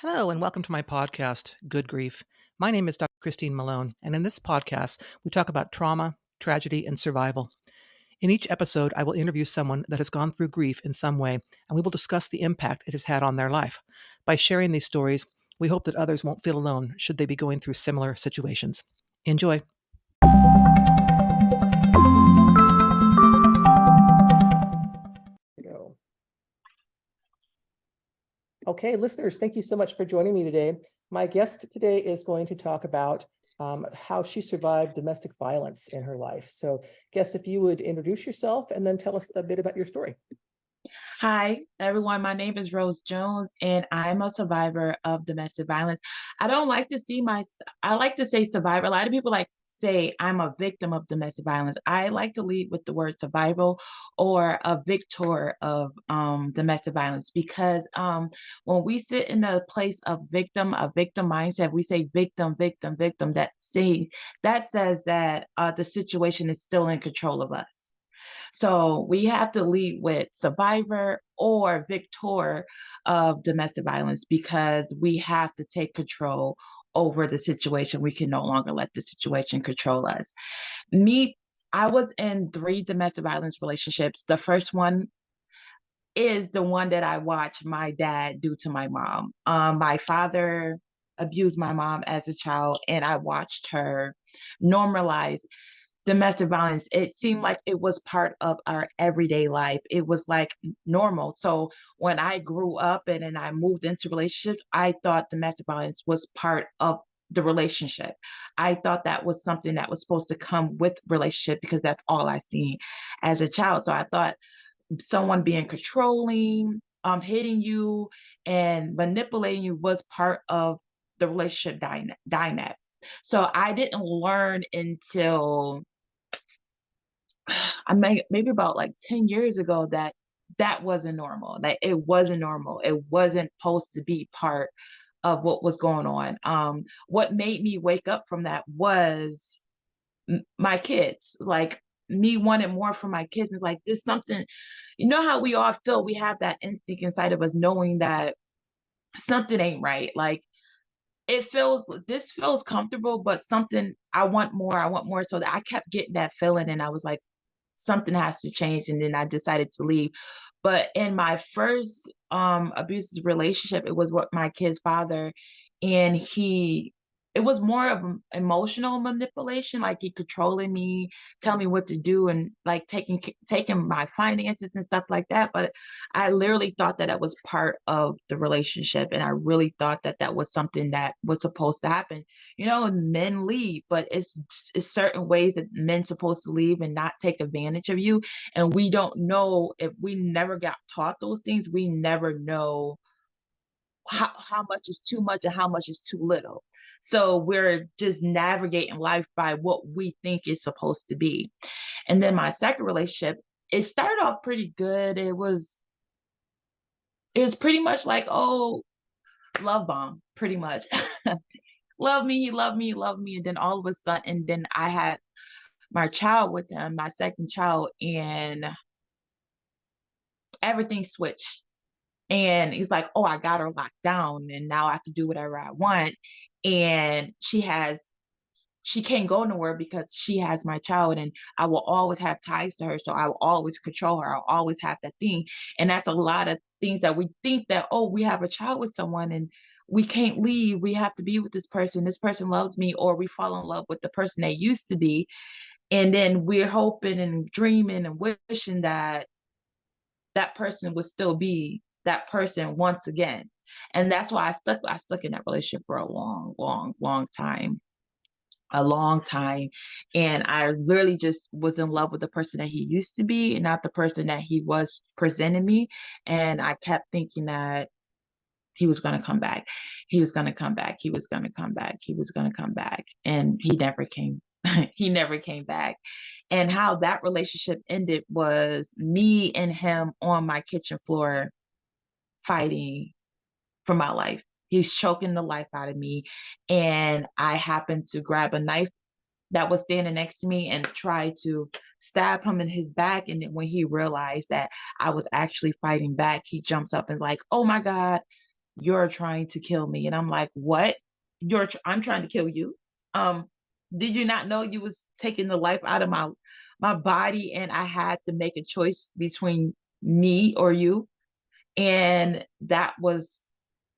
Hello, and welcome to my podcast, Good Grief. My name is Dr. Christine Malone, and in this podcast, we talk about trauma, tragedy, and survival. In each episode, I will interview someone that has gone through grief in some way, and we will discuss the impact it has had on their life. By sharing these stories, we hope that others won't feel alone should they be going through similar situations. Enjoy. Okay, listeners, thank you so much for joining me today. My guest today is going to talk about how she survived domestic violence in her life. So, guest, if you would introduce yourself and then tell us a bit about your story. Hi, everyone. My name is Rose Jones, and I'm a survivor of domestic violence. I don't like to see I like to say survivor. A lot of people like to say I'm a victim of domestic violence. I like to lead with the word survival or a victor of domestic violence because when we sit in a place of a victim mindset, we say victim, victim, victim. That says that the situation is still in control of us. So we have to lead with survivor or victor of domestic violence because we have to take control over the situation. We can no longer let the situation control us. Me, I was in 3 domestic violence relationships. The first one is the one that I watched my dad do to my mom. My father abused my mom as a child, and I watched her normalize domestic violence. It seemed like it was part of our everyday life. It was like normal. So when I grew up and then I moved into relationships, I thought domestic violence was part of the relationship. I thought that was something that was supposed to come with relationship because that's all I seen as a child. So I thought someone being controlling, hitting you and manipulating you was part of the relationship dynamics. So I didn't learn until maybe about like 10 years ago that that wasn't normal. That it wasn't normal. It wasn't supposed to be part of what was going on. What made me wake up from that was my kids. Like me wanting more for my kids is like this something. You know how we all feel. We have that instinct inside of us, knowing that something ain't right. Like this feels comfortable, but something I want more. I want more. So that I kept getting that feeling, and I was like, something has to change, and then I decided to leave. But in my first abusive relationship, it was what my kid's father, and it was more of emotional manipulation, like he controlling me, telling me what to do, and like taking my finances and stuff like that. But I literally thought that that was part of the relationship, and I really thought that that was something that was supposed to happen. Men leave, but it's certain ways that men supposed to leave and not take advantage of you. And we don't know, if we never got taught those things, we never know how much is too much and how much is too little. So we're just navigating life by what we think it's supposed to be. And then my second relationship, it started off pretty good. It was pretty much like, oh, love bomb, pretty much. Love me, love me, love me. And then all of a sudden, and then I had my child with him, my second child, and everything switched. And he's like, oh, I got her locked down and now I can do whatever I want. And she can't go nowhere because she has my child, and I will always have ties to her. So I will always control her. I'll always have that thing. And that's a lot of things that we think that, oh, we have a child with someone and we can't leave. We have to be with this person. This person loves me, or we fall in love with the person they used to be. And then we're hoping and dreaming and wishing that that person would still be that person once again. And that's why I stuck in that relationship for a long, long, long time. A long time. And I literally just was in love with the person that he used to be and not the person that he was presenting me. And I kept thinking that he was going to come back. He was going to come back. He was going to come back. He was going to come back. And he never came. He never came back. And how that relationship ended was me and him on my kitchen floor fighting for my life. He's choking the life out of me. And I happened to grab a knife that was standing next to me and try to stab him in his back. And then when he realized that I was actually fighting back, he jumps up and is like, oh my God, "You're trying to kill me." And I'm like, "What? I'm trying to kill you? Um, did you not know you was taking the life out of my body and I had to make a choice between me or you?" And that was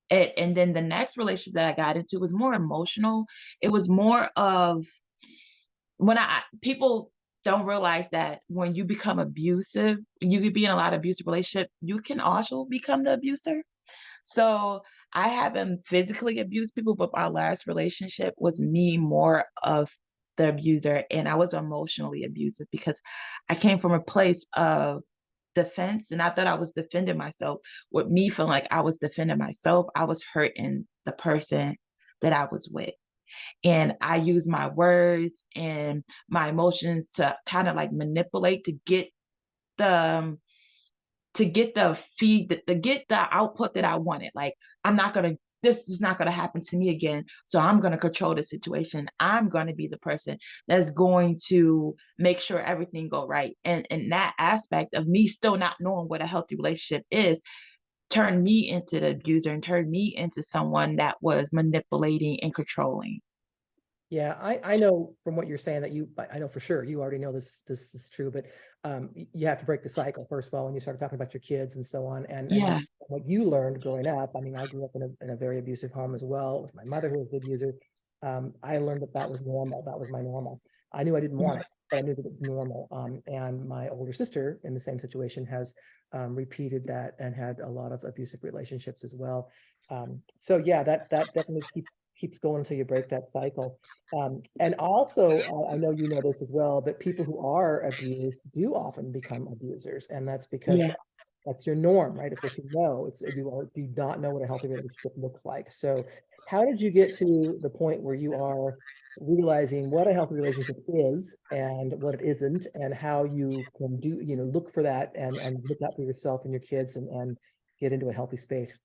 it. And then the next relationship that I got into was more emotional. It was more of when I people don't realize that when you become abusive, you could be in a lot of abusive relationship, you can also become the abuser. So I haven't physically abused people, but my last relationship was me more of the abuser, and I was emotionally abusive because I came from a place of defense, and I thought I was defending myself. With me feeling like I was defending myself, I was hurting the person that I was with. And I use my words and my emotions to kind of like manipulate the um, to get the to get the output that I wanted. Like, I'm not gonna this is not gonna happen to me again. So I'm gonna control the situation. I'm gonna be the person that's going to make sure everything go right. And that aspect of me still not knowing what a healthy relationship is turned me into the abuser and turned me into someone that was manipulating and controlling. Yeah, I know from what you're saying that I know for sure you already know this is true, but you have to break the cycle first of all when you start talking about your kids and so on, and Yeah. what you learned growing up. I mean, I grew up in a very abusive home as well with my mother who was a good user. I learned that that was normal. That was my normal. I knew I didn't want it, but I knew that it was normal. And my older sister in the same situation has repeated that and had a lot of abusive relationships as well. So yeah, that definitely keeps going until you break that cycle. And also, I know you know this as well, but people who are abused do often become abusers, and that's because Yeah. that's your norm, right? It's what you know. Do not know what a healthy relationship looks like. So, how did you get to the point where you are realizing what a healthy relationship is and what it isn't, and how you can look for that and look out for yourself and your kids and get into a healthy space?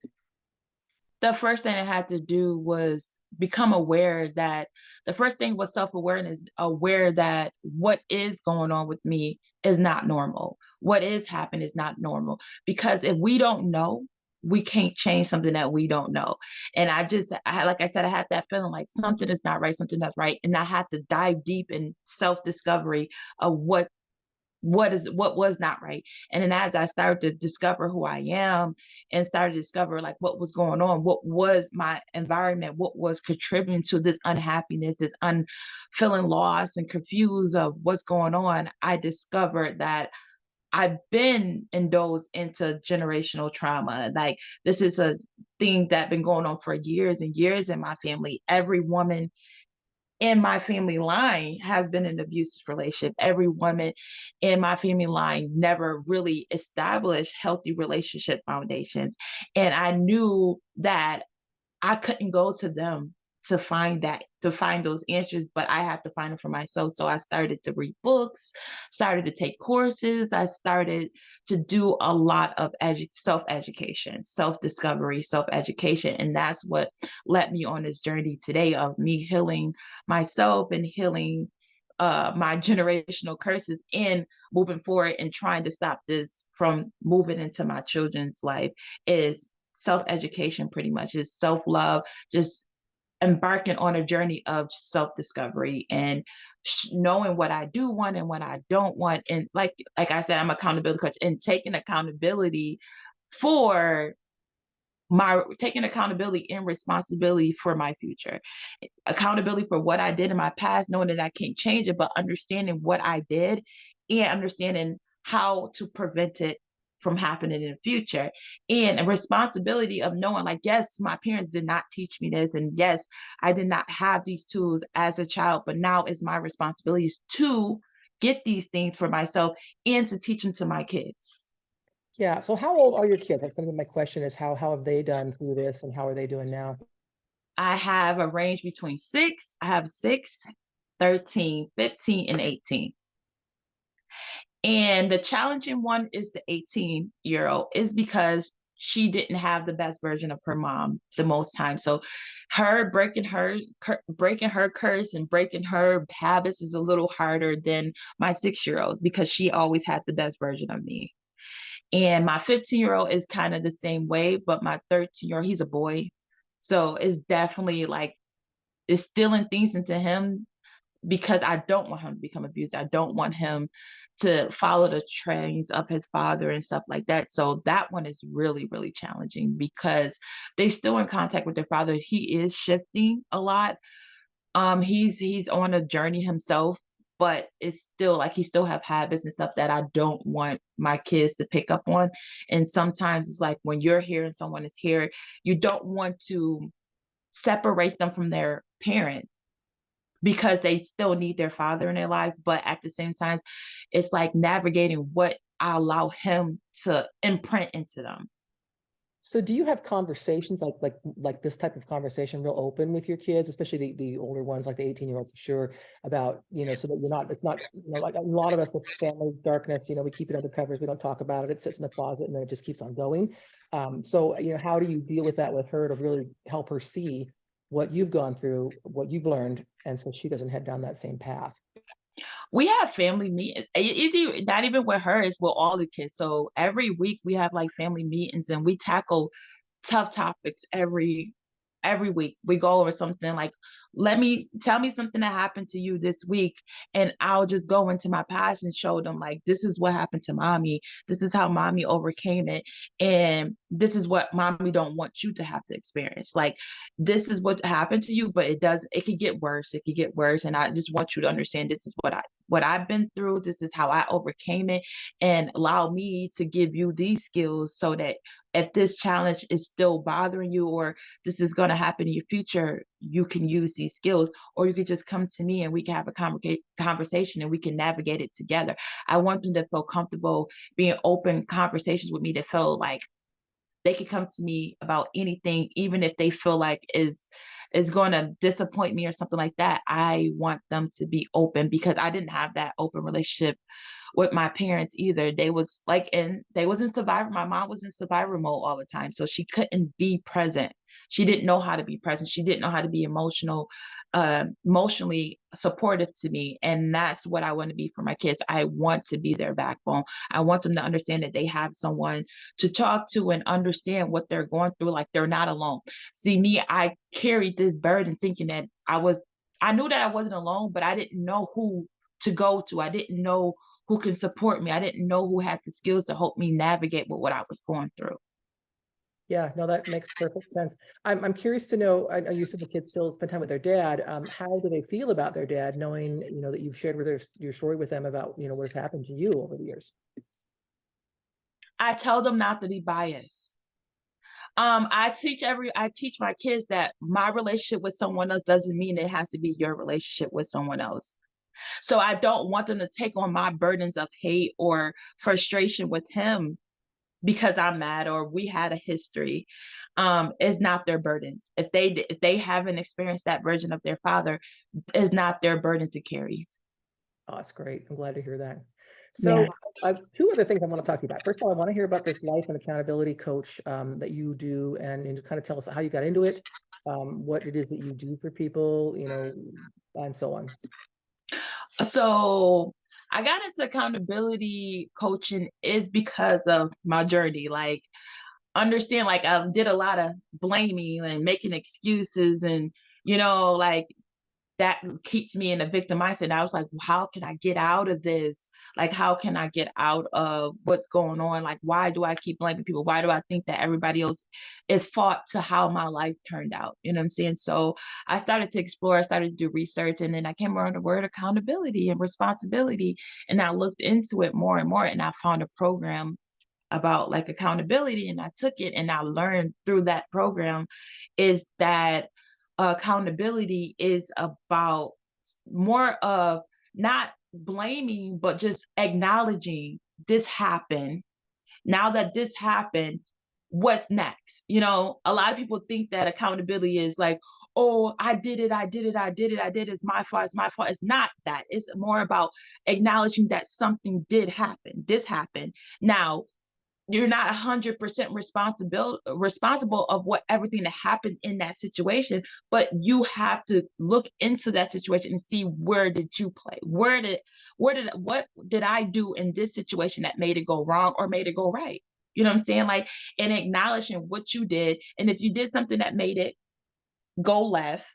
The first thing I had to do was become aware that the first thing was self-awareness, aware that what is going on with me is not normal. What is happening is not normal. Because if we don't know, we can't change something that we don't know. And like I said, I had that feeling like something is not right, something that's right. And I had to dive deep in self-discovery of what was not right. And then as I started to discover who I am and started to discover like what was going on, what was my environment, what was contributing to this unhappiness, this feeling lost and confused of what's going on, I discovered that I've been indulged into generational trauma. Like, this is a thing that been going on for years and years in my family. Every woman in my family line has been in an abusive relationship. Every woman in my family line never really established healthy relationship foundations. And I knew that I couldn't go to them to find those answers, but I had to find them for myself. So I started to read books, started to take courses, I started to do a lot of self-education, self-discovery, self-education. And that's what led me on this journey today of me healing myself and healing my generational curses and moving forward and trying to stop this from moving into my children's life is self-education. Pretty much is self-love, just embarking on a journey of self-discovery and knowing what I do want and what I don't want. And like I said, I'm accountability coach and for taking accountability and responsibility for my future. Accountability for what I did in my past, knowing that I can't change it, but understanding what I did and understanding how to prevent it from happening in the future. And a responsibility of knowing, like, yes, my parents did not teach me this. And yes, I did not have these tools as a child, but now it's my responsibilities to get these things for myself and to teach them to my kids. Yeah. So, how old are your kids? That's going to be my question: is how have they done through this, and how are they doing now? I have a range between six, I have 6, 13, 15, and 18. And the challenging one is the 18-year-old is because she didn't have the best version of her mom the most time. So her breaking her curse and breaking her habits is a little harder than my 6-year-old because she always had the best version of me. And my 15-year-old is kind of the same way, but my 13-year-old, he's a boy. So it's definitely like instilling things into him because I don't want him to become abused. I don't want him to follow the trends of his father and stuff like that. So that one is really, really challenging because they still in contact with their father. He is shifting a lot. He's on a journey himself, but it's still like he still have habits and stuff that I don't want my kids to pick up on. And sometimes it's like when you're here and someone is here, you don't want to separate them from their parent because they still need their father in their life. But at the same time, it's like navigating what I allow him to imprint into them. So do you have conversations like this type of conversation real open with your kids, especially the older ones, like the 18-year-old for sure, about, so that you're not, it's not, like a lot of us with family darkness, we keep it under covers, we don't talk about it, it sits in the closet and then it just keeps on going. So, how do you deal with that with her to really help her see what you've gone through, what you've learned, and so she doesn't head down that same path? We have family meetings. Not even with her, it's with all the kids. So every week we have like family meetings and we tackle tough topics every week. We go over something like, let me tell me something that happened to you this week. And I'll just go into my past and show them like this is what happened to mommy. This is how mommy overcame it. And this is what mommy don't want you to have to experience. Like this is what happened to you, but it could get worse. It could get worse. And I just want you to understand this is what I've been through. This is how I overcame it and allow me to give you these skills so that if this challenge is still bothering you or this is going to happen in your future, you can use these skills, or you could just come to me and we can have a conversation and we can navigate it together. I want them to feel comfortable being open conversations with me that feel like they could come to me about anything, even if they feel like is going to disappoint me or something like that. I want them to be open because I didn't have that open relationship with my parents either. They was in survivor. My mom was in survivor mode all the time. So she couldn't be present. She didn't know how to be present. She didn't know how to be emotionally supportive to me. And that's what I want to be for my kids. I want to be their backbone. I want them to understand that they have someone to talk to and understand what they're going through. Like they're not alone. See me, I carried this burden thinking that I knew that I wasn't alone, but I didn't know who to go to. I didn't know who can support me. I didn't know who had the skills to help me navigate with what I was going through. Yeah, no, that makes perfect sense. I'm curious to know, I know you said the kids still spend time with their dad. How do they feel about their dad, knowing, that you've shared with your story with them about, what has happened to you over the years? I tell them not to be biased. I teach my kids that my relationship with someone else doesn't mean it has to be your relationship with someone else. So I don't want them to take on my burdens of hate or frustration with him because I'm mad or we had a history. Is not their burden. If they haven't experienced that version of their father, is not their burden to carry. Oh, that's great. I'm glad to hear that. Yeah. So, two other things I want to talk to you about. First of all, I want to hear about this life and accountability coach that you do, and kind of tell us how you got into it, what it is that you do for people, and so on. So I got into accountability coaching is because of my journey. Like understand like I did a lot of blaming and making excuses and like that keeps me in a victim mindset. And I was like, how can I get out of this? Like, how can I get out of what's going on? Like, why do I keep blaming people? Why do I think that everybody else is fault to how my life turned out? You know what I'm saying? So I started to explore, I started to do research, and then I came around the word accountability and responsibility. And I looked into it more and more, and I found a program about like accountability and I took it and I learned through that program is that accountability is about more of not blaming but just acknowledging this happened. Now that this happened, what's next? A lot of people think that accountability is like, oh, I did it, I did it, I did it, I did it, it's my fault, it's my fault. It's not that. It's more about acknowledging that something did happen. This happened. Now you're not 100% responsible of what everything that happened in that situation, but you have to look into that situation and see, where did you play, what did I do in this situation that made it go wrong or made it go right? You know what I'm saying? Like, and acknowledging what you did, and if you did something that made it go left,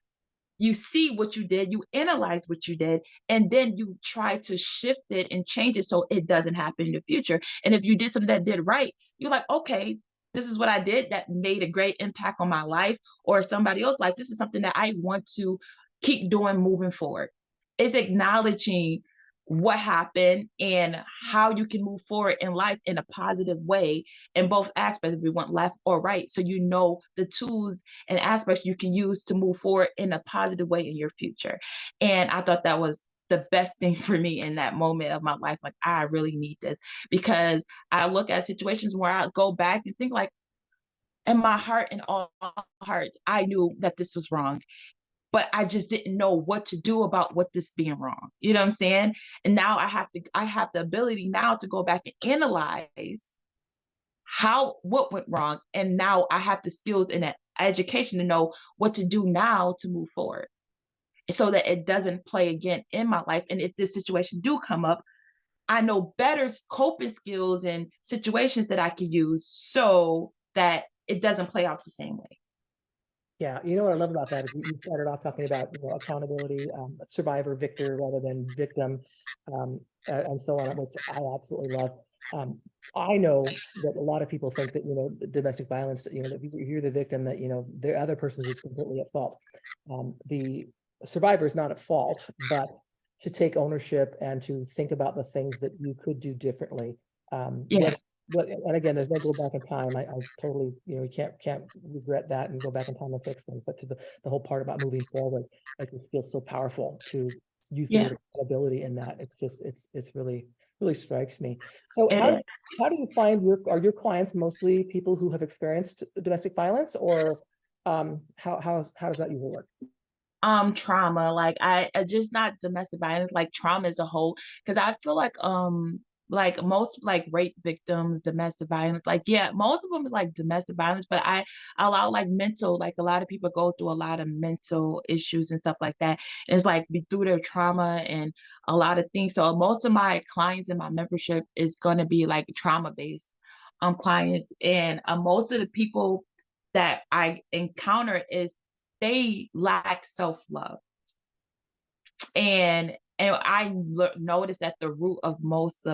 you see what you did, you analyze what you did, and then you try to shift it and change it so it doesn't happen in the future. And if you did something that did right, you're like, okay, this is what I did that made a great impact on my life or somebody else's life. This is something that I want to keep doing moving forward. It's acknowledging what happened and how you can move forward in life in a positive way in both aspects, if we want left or right. So you know the tools and aspects you can use to move forward in a positive way in your future. And I thought that was the best thing for me in that moment of my life. Like, I really need this, because I look at situations where I go back and think like, in my heart and all hearts, I knew that this was wrong, but I just didn't know what to do about what this being wrong. You know what I'm saying? And now I have the ability now to go back and analyze what went wrong, and now I have the skills and the education to know what to do now to move forward so that it doesn't play again in my life. And if this situation do come up, I know better coping skills and situations that I can use so that it doesn't play out the same way. Yeah, you know what I love about that is you started off talking about, accountability, survivor, victor rather than victim, and so on, which I absolutely love. Um, I know that a lot of people think that, domestic violence, that you're the victim, that, the other person is completely at fault. The survivor is not at fault, but to take ownership and to think about the things that you could do differently. Yeah. And again, there's no go back in time. I totally, you can't regret that and go back in time and fix things. But to the whole part about moving forward, I just feel so powerful to use the Yeah, word accountability in that. It's just, it's really strikes me. So it is. how do you find are your clients mostly people who have experienced domestic violence, or how does that usually work? Trauma, like I just not domestic violence, like trauma as a whole, because I feel like most like rape victims, domestic violence, like yeah, most of them is like domestic violence, but I allow like mental, like a lot of people go through a lot of mental issues and stuff like that. And it's like through their trauma and a lot of things. So most of my clients in my membership is gonna be like trauma based clients, and most of the people that I encounter is they lack self-love. And I noticed that the root of most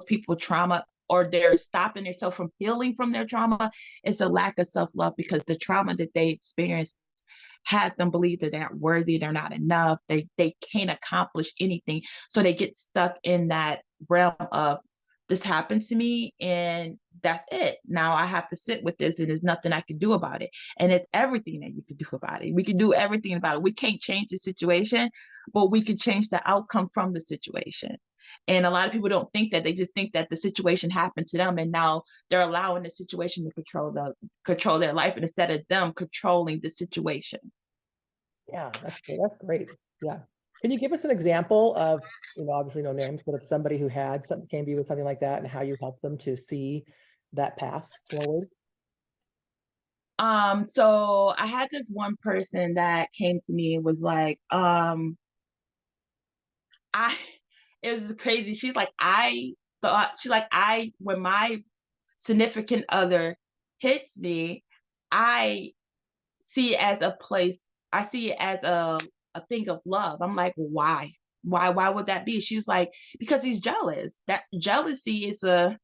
people trauma, or they're stopping themselves from healing from their trauma, is a lack of self-love, because the trauma that they experienced had them believe that they're not worthy, they're not enough, they can't accomplish anything. So they get stuck in that realm of, this happened to me and that's it. Now I have to sit with this and there's nothing I can do about it. And it's everything that you can do about it. We can do everything about it. We can't change the situation, but we can change the outcome from the situation. And a lot of people don't think that. They just think that the situation happened to them and now they're allowing the situation to control their life, and instead of them controlling the situation. Yeah, that's great. Yeah. Can you give us an example of, obviously no names, but of somebody who had something, came to you with something like that, and how you helped them to see that path forward? So I had this one person that came to me and was like, I it was crazy. She's like, I when my significant other hits me, I see it as a place, I see it as a thing of love. I'm like, why? Why would that be? She was like, because he's jealous. That jealousy is a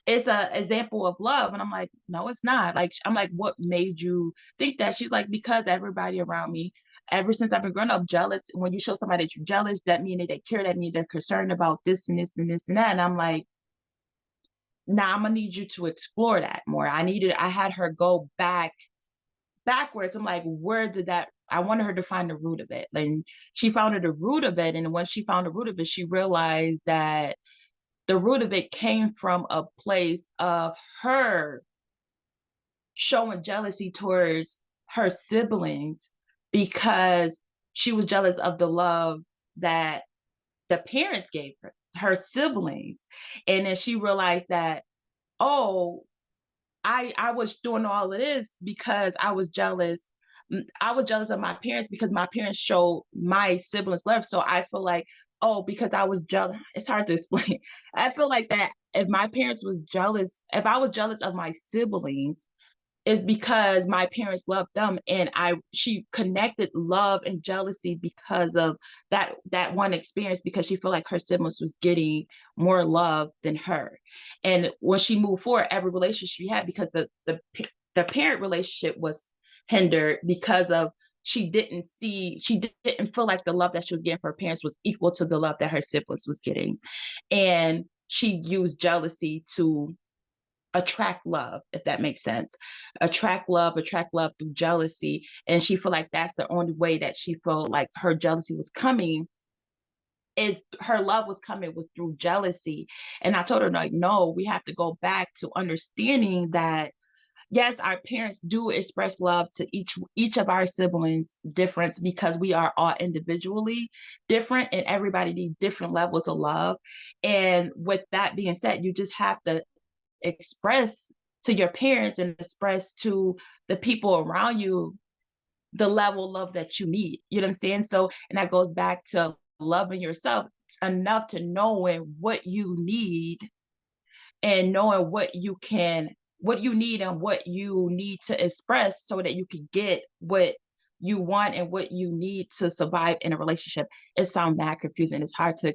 example of love. And I'm like, no, it's not. Like, I'm like, what made you think that? She's like, because everybody around me, ever since I've been growing up, jealous. When you show somebody that you're jealous, that means that they care, that means they're concerned about this and this and this and that. And I'm like, now I'm gonna need you to explore that more. I had her go backwards. I'm like, where did that, I wanted her to find the root of it. And she found the root of it. And when she found the root of it, she realized that the root of it came from a place of her showing jealousy towards her siblings, because she was jealous of the love that the parents gave her siblings. And then she realized that oh, I was doing all of this because I was jealous. I was jealous of my parents because my parents showed my siblings love. So I feel like, oh, because I was jealous. It's hard to explain. I feel like that if my parents was jealous, if I was jealous of my siblings, is because my parents loved them, and she connected love and jealousy because of that one experience, because she felt like her siblings was getting more love than her. And when she moved forward, every relationship she had, because the parent relationship was hindered because of she didn't feel like the love that she was getting from her parents was equal to the love that her siblings was getting. And she used jealousy to attract love, if that makes sense. Attract love through jealousy. And she felt like that's the only way that she felt like her jealousy was coming, is her love was coming was through jealousy. And I told her, like, no, we have to go back to understanding that yes, our parents do express love to each of our siblings different, because we are all individually different and everybody needs different levels of love. And with that being said, you just have to express to your parents and express to the people around you the level of love that you need. You know what I'm saying? So, and that goes back to loving yourself enough to knowing what you need, and knowing what you need and what you need to express so that you can get what you want and what you need to survive in a relationship. It sounds bad confusing. It's hard to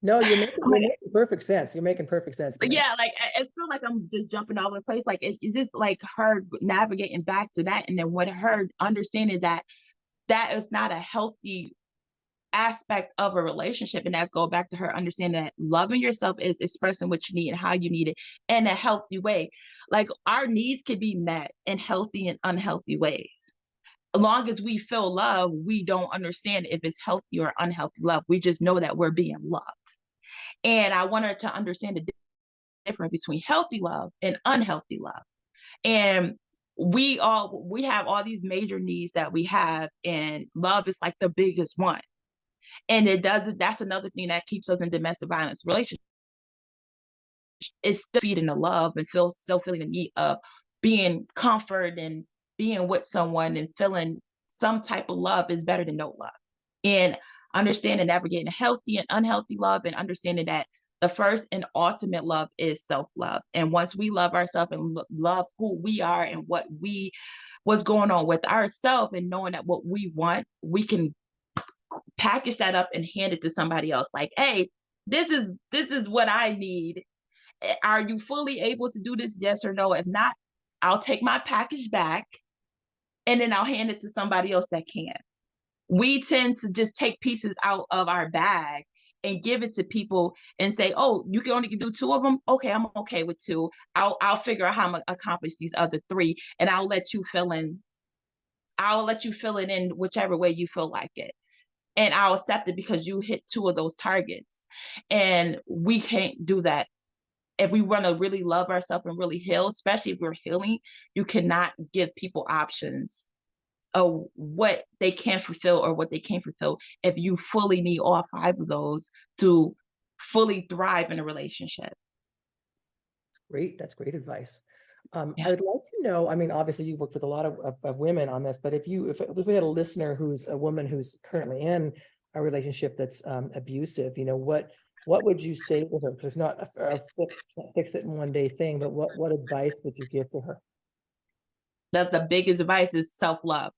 No, you're making perfect sense. You're making perfect sense to me. yeah, like I feel like I'm just jumping all over the place. Like it's just like her navigating back to that, and then with her understanding that that is not a healthy aspect of a relationship, and that's go back to her understanding that loving yourself is expressing what you need and how you need it in a healthy way. Like our needs can be met in healthy and unhealthy ways. As long as we feel love, we don't understand if it's healthy or unhealthy love. We just know that we're being loved. And I want her to understand the difference between healthy love and unhealthy love. And we have all these major needs that we have, and love is like the biggest one. And it doesn't that's another thing that keeps us in domestic violence relationships. It's still feeding the love and still feeling the need of being comfort and being with someone and feeling some type of love is better than no love. And understanding navigating healthy and unhealthy love, and understanding that the first and ultimate love is self-love. And once we love ourselves and love who we are and what's going on with ourselves, and knowing that what we want, we can package that up and hand it to somebody else. Like, hey, this is what I need. Are you fully able to do this? Yes or no? If not, I'll take my package back and then I'll hand it to somebody else that can. We tend to just take pieces out of our bag and give it to people and say, "Oh, you can only do two of them. Okay, I'm okay with two. I'll figure out how I'm gonna accomplish these other three, and I'll let you fill in. I'll let you fill it in whichever way you feel like it, and I'll accept it because you hit two of those targets." And we can't do that if we want to really love ourselves and really heal. Especially if we're healing, you cannot give people options what they can fulfill or what they can't fulfill if you fully need all five of those to fully thrive in a relationship. Great. That's great advice. I Yeah. would like to know, I mean, obviously you've worked with a lot of women on this, but if we had a listener who's a woman who's currently in a relationship that's abusive, what would you say to her? Because it's not a fix it in one day thing, but what advice would you give to her? That the biggest advice is self-love.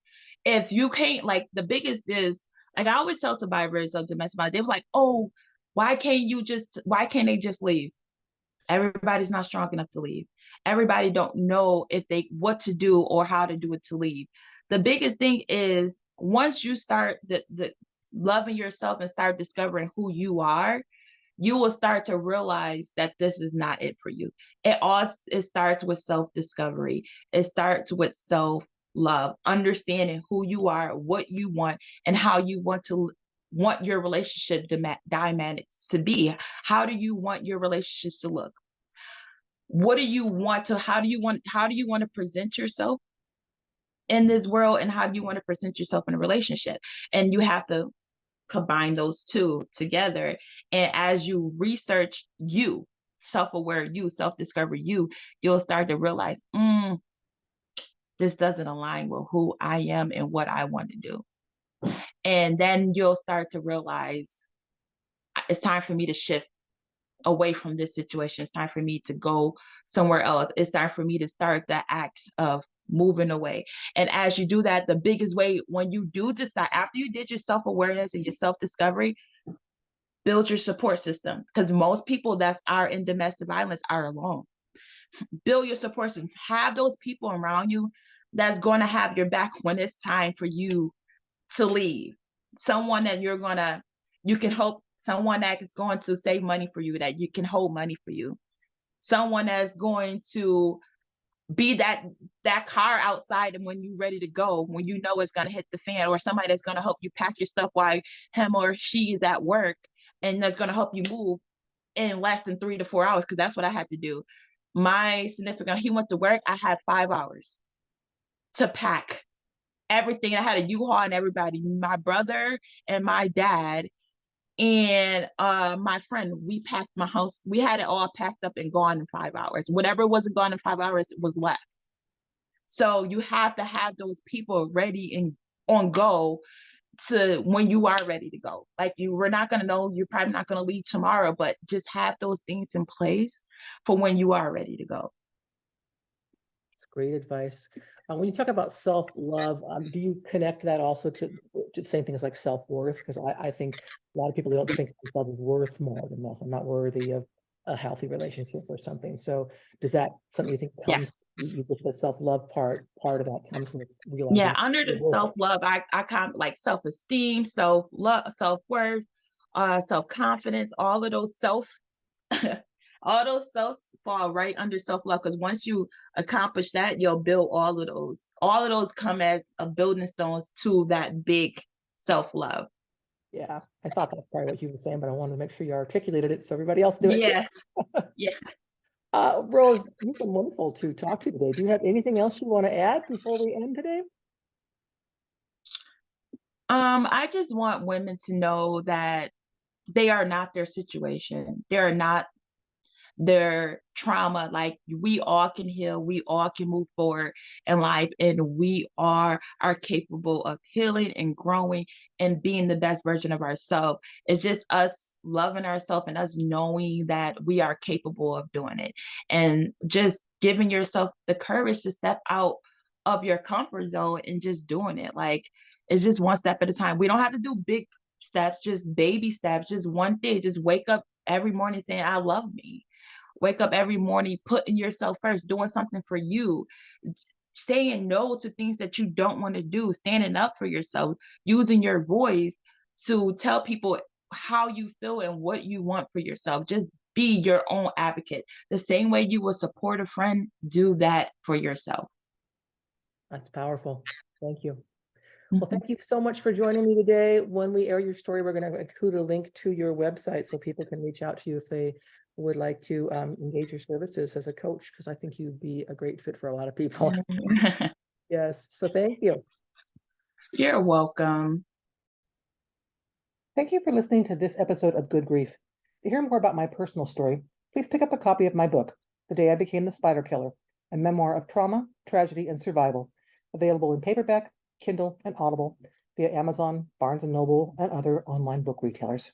If you can't, like, the biggest is, like, I always tell survivors of domestic violence, they're like, oh, why can't they just leave? Everybody's not strong enough to leave. Everybody don't know if they what to do or how to do it to leave. The biggest thing is once you start the loving yourself and start discovering who you are, you will start to realize that this is not it for you. It starts with self-discovery. It starts with self-love, understanding who you are, what you want, and how you want your relationship dynamics to be. How do you want your relationships to look? What do you want to how do you want to present yourself in this world, and how do you want to present yourself in a relationship? And you have to combine those two together. And as you research you, self-aware you, self-discover you, you'll start to realize, this doesn't align with who I am and what I want to do. And then you'll start to realize it's time for me to shift away from this situation. It's time for me to go somewhere else. It's time for me to start the acts of moving away. And as you do that, the biggest way when you do decide, after you did your self awareness and your self discovery, build your support system. Because most people that are in domestic violence are alone. Build your support system. Have those people around you that's going to have your back when it's time for you to leave. Someone that you can hope, someone that is going to save money for you, that you can hold money for you. Someone that's going to be that car outside and when you're ready to go, when you know it's going to hit the fan, or somebody that's going to help you pack your stuff while him or she is at work, and that's going to help you move in less than 3 to 4 hours, because that's what I had to do. My significant, he went to work, I had 5 hours to pack everything. I had a U-Haul and everybody, my brother and my dad and my friend. We packed my house. We had it all packed up and gone in 5 hours. Whatever wasn't gone in 5 hours was left. So you have to have those people ready and on go to when you are ready to go. Like we're not gonna know, you're probably not gonna leave tomorrow, but just have those things in place for when you are ready to go. It's great advice. When you talk about self-love, do you connect that also to same things like self-worth? Because I think a lot of people don't think themselves as worth more than this. I'm not worthy of a healthy relationship or something. So does that something you think comes Yes. with the self-love part of that comes with Yeah, realizing under the you're worth it? self-love, I kind of like self-esteem, self-love, self-worth, self-confidence, all of those all those selves fall right under self-love, because once you accomplish that, you'll build all of those. All of those come as a building stones to that big self-love. Yeah, I thought that's probably what you were saying, but I wanted to make sure you articulated it so everybody else knew it too. Yeah, yeah. Rose, you've been wonderful to talk to today. Do you have anything else you want to add before we end today? I just want women to know that they are not their situation. They are not their trauma. Like we all can heal, we all can move forward in life, and we are capable of healing and growing and being the best version of ourselves. It's just us loving ourselves and us knowing that we are capable of doing it, and just giving yourself the courage to step out of your comfort zone and just doing it. Like it's just one step at a time. We don't have to do big steps, just baby steps, just one thing. Just wake up every morning saying, I love me. Wake up every morning, putting yourself first, doing something for you, saying no to things that you don't want to do, standing up for yourself, using your voice to tell people how you feel and what you want for yourself. Just be your own advocate. The same way you would support a friend, do that for yourself. That's powerful. Thank you. Well, Mhm. thank you so much for joining me today. When we air your story, we're going to include a link to your website so people can reach out to you if they would like to engage your services as a coach, because I think you'd be a great fit for a lot of people. Yes. So thank you. You're welcome. Thank you for listening to this episode of Good Grief. To hear more about my personal story, please pick up a copy of my book, The Day I Became the Spider Killer, a memoir of trauma, tragedy, and survival, available in paperback, Kindle, and Audible via Amazon, Barnes & Noble, and other online book retailers.